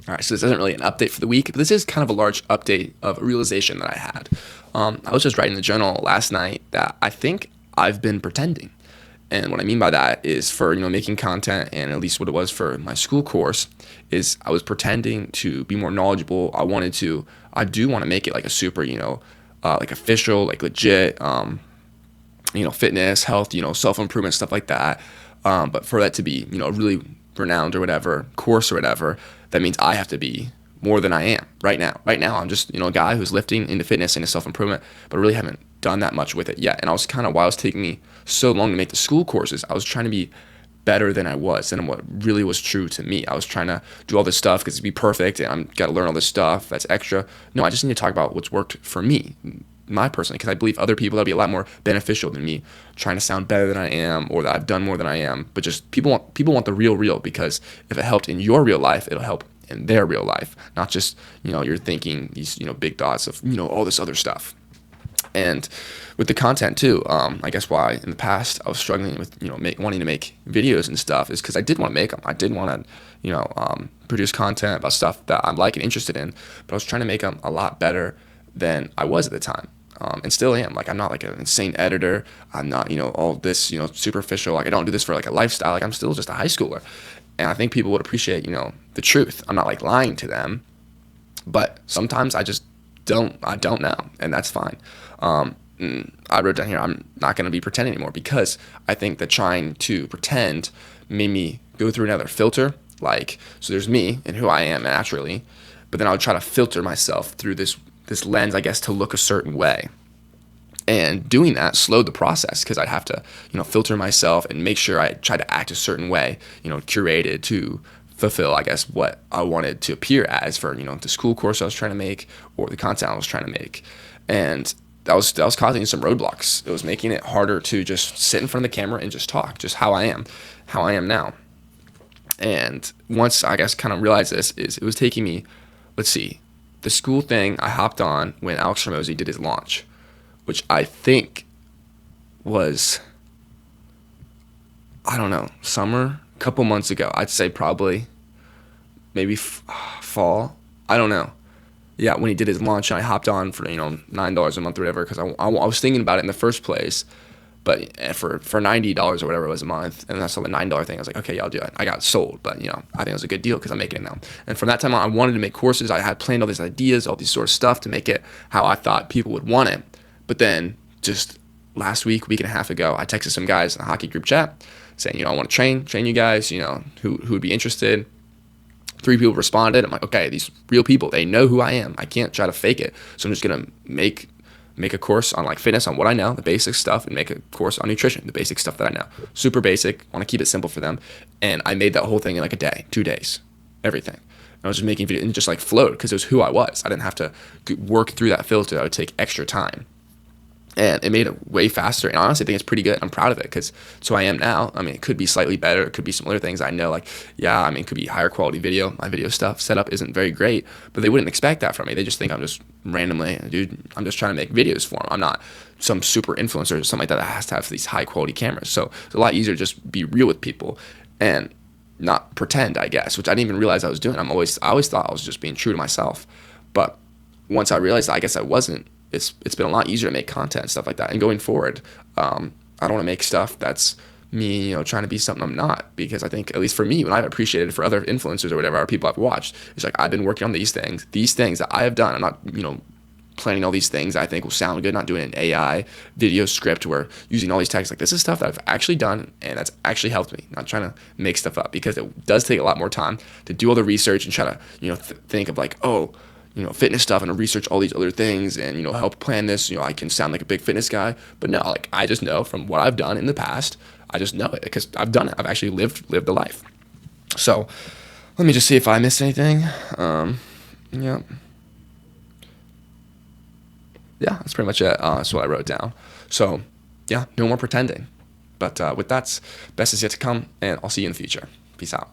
All right, so this isn't really an update for the week, but this is kind of a large update of a realization that I had. I was just writing in the journal last night that I think I've been pretending. And what I mean by that is for, making content, and at least what it was for my school course, is I was pretending to be more knowledgeable. I do want to make it like a super, like official, like legit, fitness, health, self-improvement, stuff like that. But for that to be, really renowned or whatever, course or whatever, that means I have to be more than I am right now. Right now, I'm just, a guy who's lifting into fitness and self-improvement, but really haven't done that much with it yet. And I was kind of, why it was taking me so long to make the school courses, I was trying to be better than I was and what really was true to me. I was trying to do all this stuff because to be perfect and I'm got to learn all this stuff that's extra. No, I just need to talk about what's worked for me, my personally, because I believe other people that'll be a lot more beneficial than me trying to sound better than I am or that I've done more than I am. But just people want the real because if it helped in your real life, it'll help in their real life, not just you're thinking these big thoughts of all this other stuff. And with the content too, I guess why in the past I was struggling with wanting to make videos and stuff is because I did want to make them. I did want to produce content about stuff that I'm like and interested in, but I was trying to make them a lot better than I was at the time. And still am. Like I'm not like an insane editor. I'm not all this superficial. Like I don't do this for like a lifestyle. Like I'm still just a high schooler, and I think people would appreciate the truth. I'm not like lying to them, but sometimes I just don't. I don't know, and that's fine. I wrote down here, I'm not going to be pretending anymore because I think that trying to pretend made me go through another filter. Like, so there's me and who I am naturally, but then I would try to filter myself through this lens, I guess, to look a certain way. And doing that slowed the process because I'd have to, filter myself and make sure I try to act a certain way, curated to fulfill, I guess, what I wanted to appear as for, the school course I was trying to make or the content I was trying to make. And that was causing some roadblocks. It was making it harder to just sit in front of the camera and just talk, just how I am now. And once I guess kind of realized this, it was taking me, let's see, the school thing I hopped on when Alex Hormozy did his launch, which I think was, I don't know, summer, a couple months ago. I'd say probably maybe fall. I don't know. Yeah, when he did his launch, I hopped on for $9 a month or whatever because I was thinking about it in the first place. But for $90 or whatever it was a month, and that's the $9 thing, I was like, okay, yeah, I'll do it. I got sold, but I think it was a good deal because I'm making it now. And from that time on, I wanted to make courses. I had planned all these ideas, all these sort of stuff to make it how I thought people would want it. But then just last week and a half ago, I texted some guys in the hockey group chat saying, I want to train you guys, who would be interested. 3 people responded. I'm like, okay, these real people, they know who I am. I can't try to fake it. So I'm just gonna make a course on like fitness, on what I know, the basic stuff, and make a course on nutrition, the basic stuff that I know. Super basic. Want to keep it simple for them. And I made that whole thing in like a day, 2 days, everything. And I was just making videos and just like flowed because it was who I was. I didn't have to work through that filter. That would take extra time. And it made it way faster. And honestly, I think it's pretty good. I'm proud of it because it's who I am now. I mean, it could be slightly better. It could be some other things I know. Like, yeah, I mean, it could be higher quality video. My video stuff setup isn't very great, but they wouldn't expect that from me. They just think I'm just randomly, dude, I'm just trying to make videos for them. I'm not some super influencer or something like that has to have these high quality cameras. So it's a lot easier to just be real with people and not pretend, I guess, which I didn't even realize I was doing. I always thought I was just being true to myself. But once I realized that, I guess I wasn't. It's been a lot easier to make content and stuff like that. And going forward, I don't want to make stuff that's me, trying to be something I'm not. Because I think, at least for me, when I've appreciated for other influencers or whatever, or people I've watched, it's like I've been working on these things that I have done. I'm not, planning all these things I think will sound good, not doing an AI video script where using all these tags. Like, this is stuff that I've actually done and that's actually helped me, not trying to make stuff up, because it does take a lot more time to do all the research and try to, think of like, oh, fitness stuff and research all these other things and, help plan this. I can sound like a big fitness guy, but no, like I just know from what I've done in the past, I just know it because I've done it. I've actually lived the life. So let me just see if I missed anything. Yeah. Yeah, that's pretty much it. That's what I wrote down. So yeah, no more pretending. But with that, best is yet to come, and I'll see you in the future. Peace out.